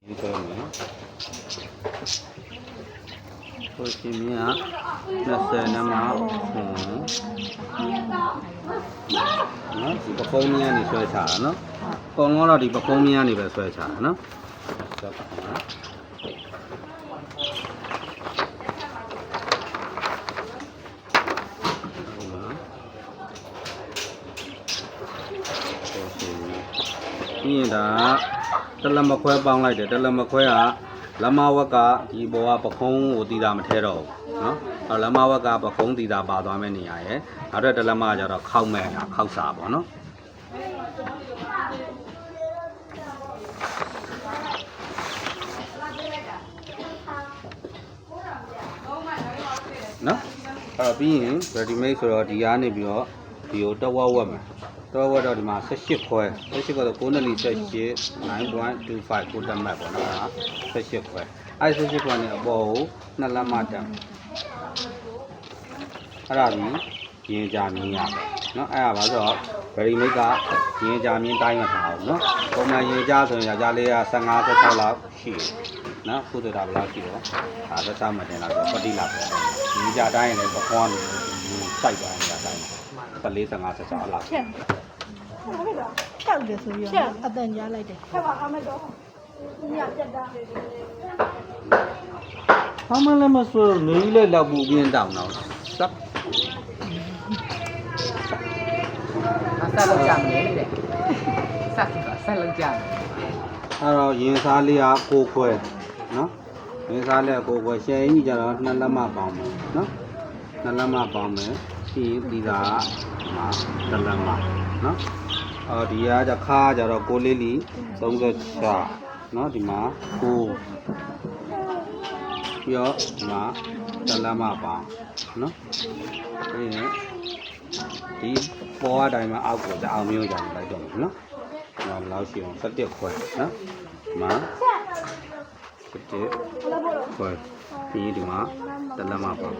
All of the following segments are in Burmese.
이거는 보시면 나세나마 이 버콩미안이 쇠차 너 꽁어라 이 버콩미안이 ပဲ쇠차 너 이다 တလမခွဲပေါင်းလိုက်တယ်တလမခွဲကလမဝက်ကဒီဘောကပခုံးကိုတီးတာမထဲတော့ဘူးเนาะအဲ့လမဝက်ကပခုံးတီးတာပါသွားမယ့်နေရာရယ်နောက်တော့တလမကကျတော့ခောက်မဲ့ခောက်စာပေါ့เนาะเนาะအဲ့ပြီးရင် ready made ဆိုတော့ဒီအားနေပြီးတော့ဒီကိုတဝက်ဝက်မယ်တော့ဝတ်တော့ဒီမှာ18ခွဲ18ကတော့9နဲ့18 9.25 ကိုတက်မှတ်ပေါ့နော်18ခွဲအဲ18ခွဲနဲ့အပေါ်ကို2လက်မတက်အဲ့ဒါပြီးရင်ကြာမြင်ရမယ်နော်အဲ့ဒါပါဆိုတော့ very make ကရင်ကြာမြင်တိုင်းမှထားအောင်နော်ပုံမှန်ရင်ကြာဆိုရင်ကြာလေးက15 16လောက်ရှိတယ်နော်ခုဆိုတာဘယ်လောက်ရှိတော့ဒါသက်သာမှတင်လာတော့ပတ်တိလာပေါ့ရင်ကြာတိုင်းလည်းပခွန်းလို့စိုက်သွားနေတာတိုင်း14 15 16လောက်တောက်တယ်ဆိုပြီးတော့အတန်ကြားလိုက်တယ်ခက်ပါအောင်မတော့ညပြတ်တာဘာမှလည်းမဆိုနေလေလောက်ပူပြင်းတောင်းတော့စက်ဆက်လောက်ကြမယ်တဲ့ဆက်လောက်ကြမယ်အဲ့တော့ရင်စားလေးက6ခွဲနော်ရင်စားလေးက6ခွဲရှယ်ကြီးကြတော့2လက်မပေါင်းမယ်နော်2လက်မပေါင်းမယ်ပြီးဒီကမှာ1လက်မနော်ဒီကကြခါကြတော့6လေးလီ36เนาะဒီမှာ9ပြီးတော့ဒီမှာ1လက်မပေါင်းเนาะဒီပေါ်အတိုင်းမှာအောက်ကိုတအောင်မျိုးကြလိုက်တော့မယ်เนาะဒီမှာဘယ်လောက်ရှိအောင်17ခွဲเนาะဒီမှာ17ခွဲပြီးဒီမှာ1လက်မပေါင်း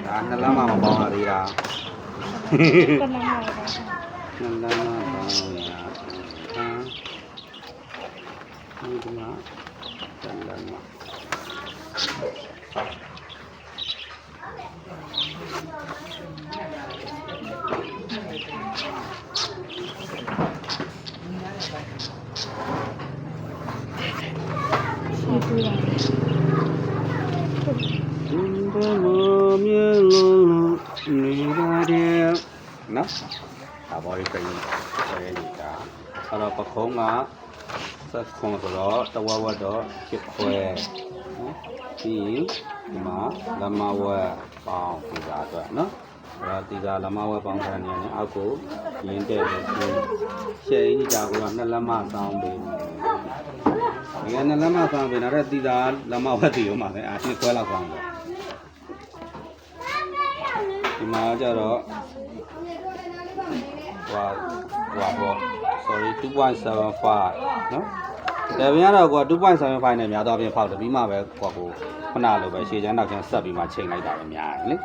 ဒါနှစ်လမ်းမှာမပေါင်းရသေးတာကနမပါနှစ်လမ်းမှာပေါင်းရဒီမှာတန်လမ်းမှာရှိတူရတယ်ဘယ်လိုမြေလုံးနေပါတယ်နော်ဒါပေါ်ရီပြင်ဆိုရနေတာအဲ့တော့ပခုံးကဆက်ခုံးဆိုတော့တဝဝတော့ဖြစ်ခွဲနော်ပြီးဒီမှာလမဝက်ပေါင်းဒီကအတွက်နော်အဲ့တော့ဒီကလမဝက်ပေါင်းတဲ့နေရာနဲ့အောက်ကိုရင်းတဲ့ရှယ်ကြီးကြာကတော့2လက်မဆောင်းပေးဒီက2လက်မဆောင်းပေးတော့ဒီကလမဝက်တီရောမှာပဲနှစ်ခွဲလောက်ဆောင်းတယ်ဒီမှာကျတော့sorry 2.75နော်ဒါပြန်တော့ကွာ2.75နဲ့များတော့ပြင်ဖောက်တယ်ပြီးမှပဲကွာကိုခုနလိုပဲရှေ့ချမ်းနောက်ချမ်းဆက်ပြီးမှချိန်လိုက်တာပဲများတယ်လေ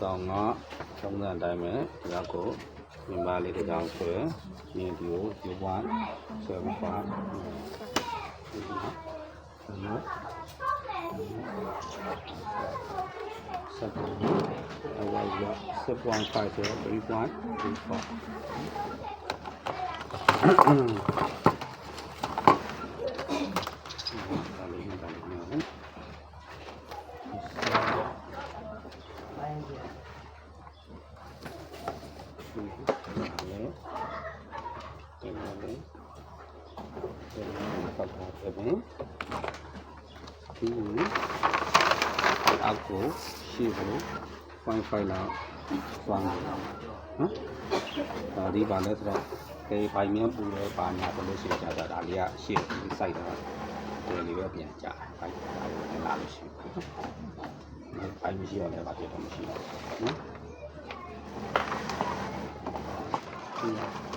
ကောင်းတော့သုံးတဲ့အတိုင်းပဲဒီကိုမြင်ပါလေးတစ်ကြောင်ဆွဲမြင်ဒီကို0.75ဆွဲပါနော်ဆက်ပါအဝါရ7.5 to 3.24အောက်ကိုရှိဖို့ 0.5 လောက်သွားမှာနော်ဒါဒီပါလဲဆိုတော့ကေဘိုင်မြန်ပူလဲပါညာဆိုလို့ရှိရင်ကြာတာဒါလေးကရှေ့စိုက်တာဒီလေးပဲပြန်ကြာဘိုင်ဒါကိုလာလို့ရှိတယ်ဘိုင်မရှိတော့လည်းဘာဖြစ်တော့မရှိတော့နော်嗯。